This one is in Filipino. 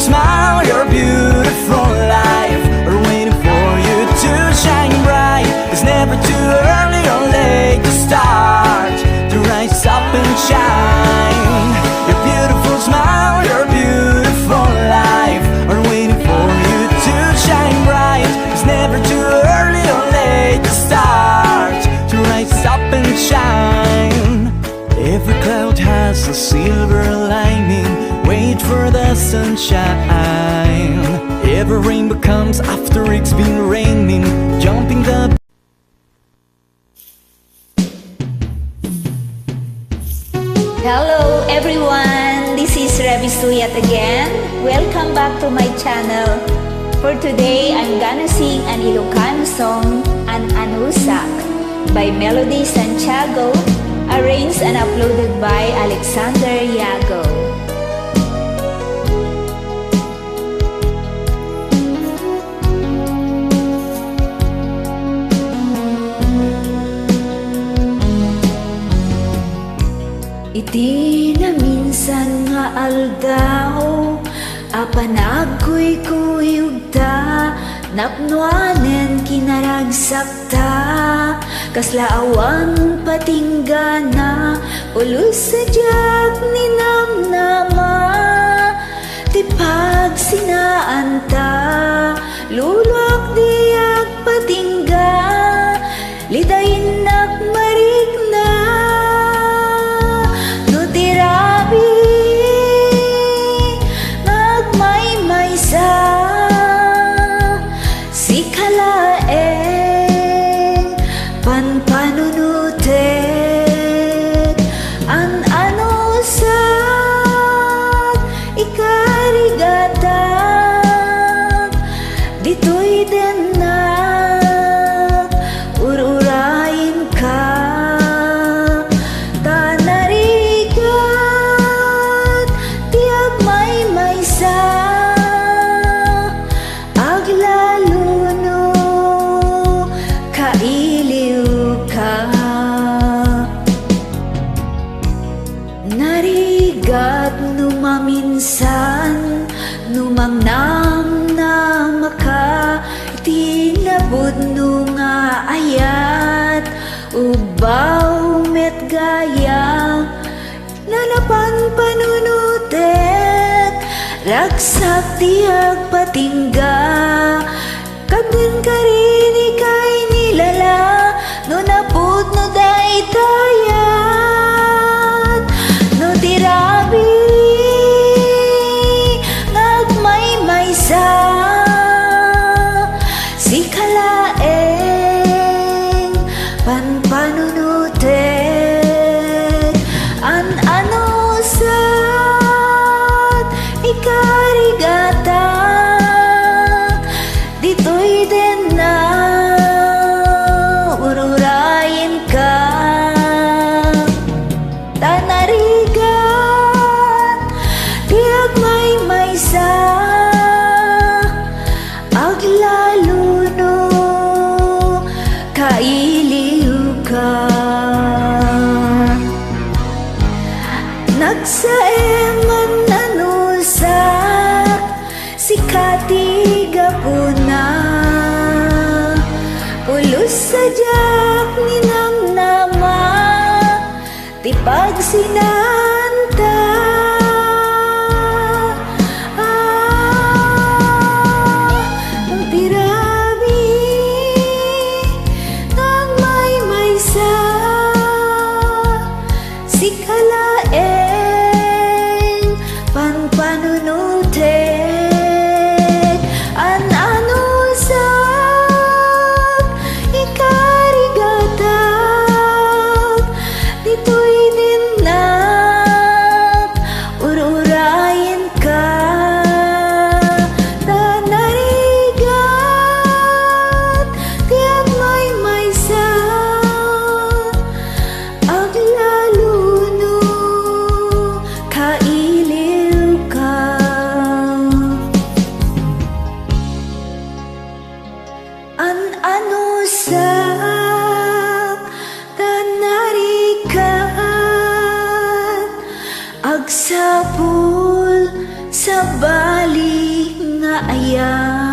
smile, your beautiful life are waiting for you to shine bright. It's never too early or late to start, to rise up and shine. Your beautiful smile, your beautiful life are waiting for you to shine bright. It's never too early or late to start, to rise up and shine. Every cloud has a silver lining, wait for the sunshine. Every rainbow comes after it's been raining, jumping the... Hello everyone, this is Revisu yet again. Welcome back to my channel. For today, I'm gonna sing an Ilocano song, An Anusak, by Melody Santiago, arranged and uploaded by Alexander Yago. Iti na minsan nga aldaw, apanagkoy kuyugta, napnuanen kinaragsakta, kaslaawan patinggana, ulus sa diyak ni namnama, tipag sinaanta, lulwak diyak patingga, lidayin nak marikna. Panpanunutet, an anusak, ikarigatag, dito'y denak, ururayin ka, tanarigat, tiyak may maysa, aglaluno, kailiw ka. Narigat numaminsan, numangnam na maka, tinabod no nga ayat, ubaw met gaya, nanapan panunutet, ragsak tiyak patingga, kabin karini kay nilala, no naput no daytayat, no tirabi, ngagmay maysa, si kalaeng panpanunutet, an anusat, ikarigata, dito'y na ururayin ka, tanarigan, tiyak may maysa, aglaluno, kailiw ka. Nagsaeman nanusak, si katiga po na, ulus sa diyak ni namnama, tipag sinanta, ang tirabi, ang may maysa, si kalaeng panpanunutet, an anusak, ikarigatag, dito'y dinak, ururayin ka, tanarigat, tiyak may maysa, aglaluno, kailiw ka. An anusak, tanarigat, agsapul sa bali nga aya.